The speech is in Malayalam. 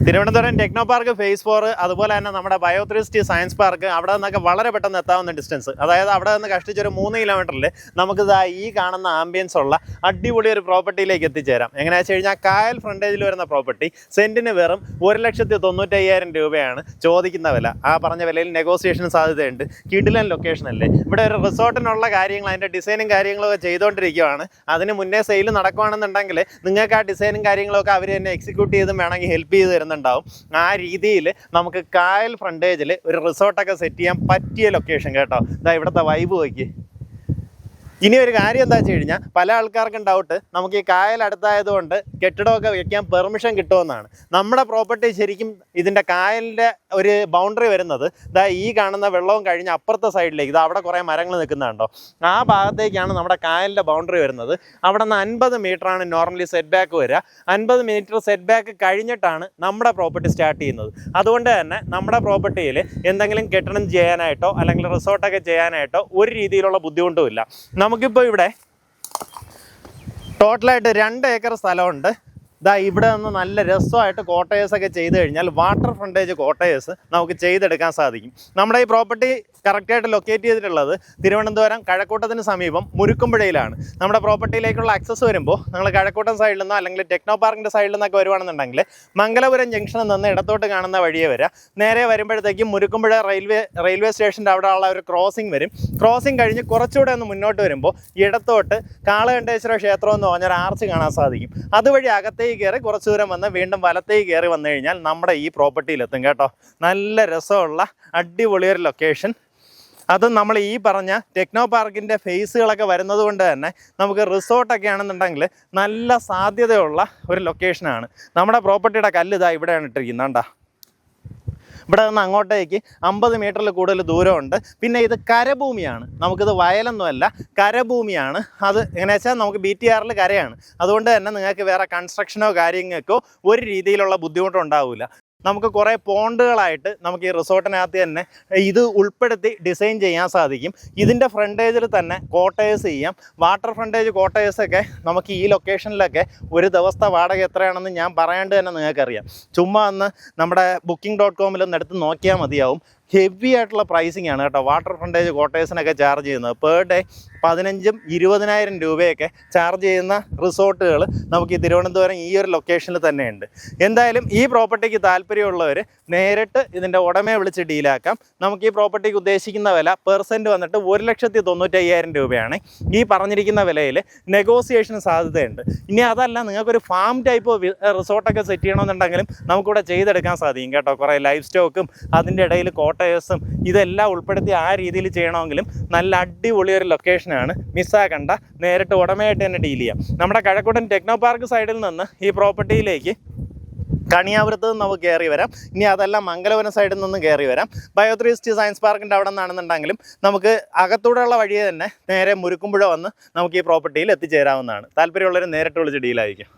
തിരുവനന്തപുരം ടെക്നോ പാർക്ക് ഫേസ് 4 അതുപോലെ തന്നെ നമ്മുടെ ബയോ360 സയൻസ് പാർക്ക് അവിടെ നിന്നൊക്കെ വളരെ പെട്ടെന്ന് എത്താവുന്ന ഡിസ്റ്റൻസ്. അതായത് അവിടെ നിന്ന് കഷ്ടിച്ചൊരു 3 കിലോമീറ്ററിൽ നമുക്ക് ഈ കാണുന്ന ആംബിയൻസ് ഉള്ള അടിപൊളി ഒരു പ്രോപ്പർട്ടിയിലേക്ക് എത്തിച്ചേരാം. എങ്ങനെയാണെന്ന് വെച്ച് കഴിഞ്ഞാൽ കായൽ ഫ്രണ്ടേജിൽ വരുന്ന പ്രോപ്പർട്ടി സെൻറ്റിന് വെറും 1,95,000 രൂപയാണ് ചോദിക്കുന്ന വില. ആ പറഞ്ഞ വിലയിൽ നെഗോസിയേഷൻ സാധ്യതയുണ്ട്. കിടിലൻ ലൊക്കേഷൻ അല്ലേ. ഇവിടെ ഒരു റിസോർട്ടിനുള്ള കാര്യങ്ങൾ അതിൻ്റെ ഡിസൈനും കാര്യങ്ങളൊക്കെ ചെയ്തുകൊണ്ടിരിക്കുകയാണ്. അതിന് മുന്നേ സെയിൽ നടക്കുകയാണെന്നുണ്ടെങ്കിൽ നിങ്ങൾക്ക് ആ ഡിസൈനും കാര്യങ്ങളൊക്കെ അവർ തന്നെ എക്സിക്യൂട്ട് ചെയ്തും വേണമെങ്കിൽ ഹെൽപ്പ് ചെയ്ത് തരുന്നുണ്ടാവും. ആ രീതിയിൽ നമുക്ക് കായൽ ഫ്രണ്ടേജിൽ ഒരു റിസോർട്ടൊക്കെ സെറ്റ് ചെയ്യാൻ പറ്റിയ ലൊക്കേഷൻ കേട്ടോ. ഇതാ ഇവിടുത്തെ വൈബ് നോക്കി. ഇനി ഒരു കാര്യം എന്താ വെച്ച് കഴിഞ്ഞാൽ പല ആൾക്കാർക്കും ഡൗട്ട് നമുക്ക് ഈ കായൽ അടുത്തായതുകൊണ്ട് കെട്ടിടമൊക്കെ വയ്ക്കാൻ പെർമിഷൻ കിട്ടുമെന്നാണ്. നമ്മുടെ പ്രോപ്പർട്ടി ശരിക്കും ഇതിൻ്റെ കായലിൻ്റെ ഒരു ബൗണ്ടറി വരുന്നത് ഇതാ ഈ കാണുന്ന വെള്ളവും കഴിഞ്ഞ് അപ്പുറത്തെ സൈഡിലേക്ക് ഇത് അവിടെ കുറേ മരങ്ങൾ നിൽക്കുന്നുണ്ടോ ആ ഭാഗത്തേക്കാണ് നമ്മുടെ കായലിൻ്റെ ബൗണ്ടറി വരുന്നത്. അവിടെ നിന്ന് 50 മീറ്ററാണ് നോർമലി സെറ്റ് ബാക്ക് വരിക. 50 മീറ്റർ സെറ്റ് ബാക്ക് കഴിഞ്ഞിട്ടാണ് നമ്മുടെ പ്രോപ്പർട്ടി സ്റ്റാർട്ട് ചെയ്യുന്നത്. അതുകൊണ്ട് തന്നെ നമ്മുടെ പ്രോപ്പർട്ടിയിൽ എന്തെങ്കിലും കെട്ടിടം ചെയ്യാനായിട്ടോ അല്ലെങ്കിൽ റിസോർട്ടൊക്കെ ചെയ്യാനായിട്ടോ ഒരു രീതിയിലുള്ള ബുദ്ധിമുട്ടുമില്ല. നമുക്കിപ്പോൾ ഇവിടെ ടോട്ടലായിട്ട് 2 ഏക്കർ സ്ഥലമുണ്ട്. ഇതാ ഇവിടെ നിന്ന് നല്ല രസമായിട്ട് കോട്ടേഴ്സൊക്കെ ചെയ്ത് കഴിഞ്ഞാൽ വാട്ടർ ഫ്രണ്ടേജ് കോട്ടേഴ്സ് നമുക്ക് ചെയ്തെടുക്കാൻ സാധിക്കും. നമ്മുടെ ഈ പ്രോപ്പർട്ടി കറക്റ്റായിട്ട് ലൊക്കേറ്റ് ചെയ്തിട്ടുള്ളത് തിരുവനന്തപുരം കഴക്കൂട്ടത്തിന് സമീപം മുരുക്കുംപുഴയിലാണ്. നമ്മുടെ പ്രോപ്പർട്ടിയിലേക്കുള്ള ആക്സസ് വരുമ്പോൾ നിങ്ങൾ കഴക്കൂട്ടം സൈഡിൽ നിന്നോ അല്ലെങ്കിൽ ടെക്നോ പാർക്കിൻ്റെ സൈഡിൽ നിന്നൊക്കെ വരുവാണെന്നുണ്ടെങ്കിൽ മംഗലപുരം ജംഗ്ഷനിൽ നിന്ന് ഇടത്തോട്ട് കാണുന്ന വഴിയെ വരിക. നേരെ വരുമ്പോഴത്തേക്കും മുരുക്കുംപുഴ റെയിൽവേ സ്റ്റേഷൻ്റെ അവിടെ ഉള്ള ഒരു ക്രോസിംഗ് വരും. ക്രോസിംഗ് കഴിഞ്ഞ് കുറച്ചുകൂടെ ഒന്ന് മുന്നോട്ട് വരുമ്പോൾ ഇടത്തോട്ട് കാളകണ്ഠേശ്വര ക്ഷേത്രം എന്ന് പറഞ്ഞൊരു ആർച്ച് കാണാൻ സാധിക്കും. അതുവഴി അകത്തേക്ക് കയറി കുറച്ച് ദൂരം വന്ന് വീണ്ടും വലത്തേക്ക് കയറി വന്നു കഴിഞ്ഞാൽ നമ്മുടെ ഈ പ്രോപ്പർട്ടിയിലെത്തും കേട്ടോ. നല്ല രസമുള്ള അടിപൊളിയൊരു ലൊക്കേഷൻ. അതും നമ്മൾ ഈ പറഞ്ഞ ടെക്നോ പാർക്കിൻ്റെ ഫേസുകളൊക്കെ വരുന്നത് കൊണ്ട് തന്നെ നമുക്ക് റിസോർട്ടൊക്കെ ആണെന്നുണ്ടെങ്കിൽ നല്ല സാധ്യതയുള്ള ഒരു ലൊക്കേഷനാണ്. നമ്മുടെ പ്രോപ്പർട്ടിയുടെ കല്ല് ഇതാ ഇവിടെയാണ് ഇട്ടിരിക്കുന്നത്. കണ്ടാ ഇവിടെ നിന്ന് അങ്ങോട്ടേക്ക് 50 മീറ്ററിൽ കൂടുതൽ ദൂരമുണ്ട്. പിന്നെ ഇത് കരഭൂമിയാണ്, നമുക്കിത് വയലൊന്നുമല്ല, കരഭൂമിയാണ്. അത് എങ്ങനെയാ വെച്ചാൽ നമുക്ക് BTRൽ കരയാണ്. അതുകൊണ്ട് തന്നെ നിങ്ങൾക്ക് വേറെ കൺസ്ട്രക്ഷനോ കാര്യങ്ങൾക്കോ ഒരു രീതിയിലുള്ള ബുദ്ധിമുട്ടുണ്ടാവില്ല. നമുക്ക് കുറേ പോണ്ടുകളായിട്ട് നമുക്ക് ഈ റിസോർട്ടിനകത്ത് തന്നെ ഇത് ഉൾപ്പെടുത്തി ഡിസൈൻ ചെയ്യാൻ സാധിക്കും. ഇതിൻ്റെ ഫ്രണ്ടേജിൽ തന്നെ കോട്ടേഴ്സ് ചെയ്യാം. വാട്ടർ ഫ്രണ്ടേജ് കോട്ടേഴ്സൊക്കെ നമുക്ക് ഈ ലൊക്കേഷനിലൊക്കെ ഒരു ദിവസത്തെ വാടക എത്രയാണെന്ന് ഞാൻ പറയാണ്ട് തന്നെ നിങ്ങൾക്കറിയാം. ചുമ്മാ ഒന്ന് നമ്മുടെ booking.com എടുത്ത് നോക്കിയാൽ മതിയാവും. ഹെവി ആയിട്ടുള്ള പ്രൈസിങ് ആണ് കേട്ടോ വാട്ടർ ഫ്രണ്ടേജ് കോട്ടേഴ്സിനൊക്കെ ചാർജ് ചെയ്യുന്നത്. പെർ ഡേ 15,000-20,000 രൂപയൊക്കെ ചാർജ് ചെയ്യുന്ന റിസോർട്ടുകൾ നമുക്ക് ഈ തിരുവനന്തപുരം ഈ ഒരു ലൊക്കേഷനിൽ തന്നെയുണ്ട്. എന്തായാലും ഈ പ്രോപ്പർട്ടിക്ക് താല്പര്യമുള്ളവർ നേരിട്ട് ഇതിൻ്റെ ഉടമയെ വിളിച്ച് ഡീലാക്കാം. നമുക്ക് ഈ പ്രോപ്പർട്ടിക്ക് ഉദ്ദേശിക്കുന്ന വില പെർസെൻറ്റ് വന്നിട്ട് 1,95,000 രൂപയാണ്. ഈ പറഞ്ഞിരിക്കുന്ന വിലയിൽ നെഗോസിയേഷൻ സാധ്യതയുണ്ട്. ഇനി അതല്ല നിങ്ങൾക്കൊരു ഫാം ടൈപ്പ് റിസോർട്ടൊക്കെ സെറ്റ് ചെയ്യണമെന്നുണ്ടെങ്കിലും നമുക്കിവിടെ ചെയ്തെടുക്കാൻ സാധിക്കും കേട്ടോ. കുറേ ലൈഫ് സ്റ്റോക്കും അതിൻ്റെ ഇടയിൽ കോട്ടേഴ്സും ഇതെല്ലാം ഉൾപ്പെടുത്തി ആ രീതിയിൽ ചെയ്യണമെങ്കിലും നല്ല അടിപൊളി ഒരു ലൊക്കേഷനാണ്. മിസ്സാക്കണ്ട, നേരിട്ട് ഉടമയായിട്ട് തന്നെ ഡീൽ ചെയ്യാം. നമ്മുടെ കഴക്കൂട്ടൻ ടെക്നോ പാർക്ക് സൈഡിൽ നിന്ന് ഈ പ്രോപ്പർട്ടിയിലേക്ക് കണിയാപുരത്ത് നിന്ന് നമുക്ക് കയറി വരാം. ഇനി അതെല്ലാം മംഗലപുരം സൈഡിൽ നിന്ന് കയറി വരാം. ബയോ360 സയൻസ് പാർക്കിൻ്റെ അവിടെ നിന്നാണെന്നുണ്ടെങ്കിലും നമുക്ക് അകത്തൂടെയുള്ള വഴിയെ തന്നെ നേരെ മുരുക്കുംപുഴ വന്ന് നമുക്ക് ഈ പ്രോപ്പർട്ടിയിൽ എത്തിച്ചേരാവുന്നതാണ്. താല്പര്യമുള്ളവർ നേരിട്ട് വിളിച്ച് ഡീലായിരിക്കും.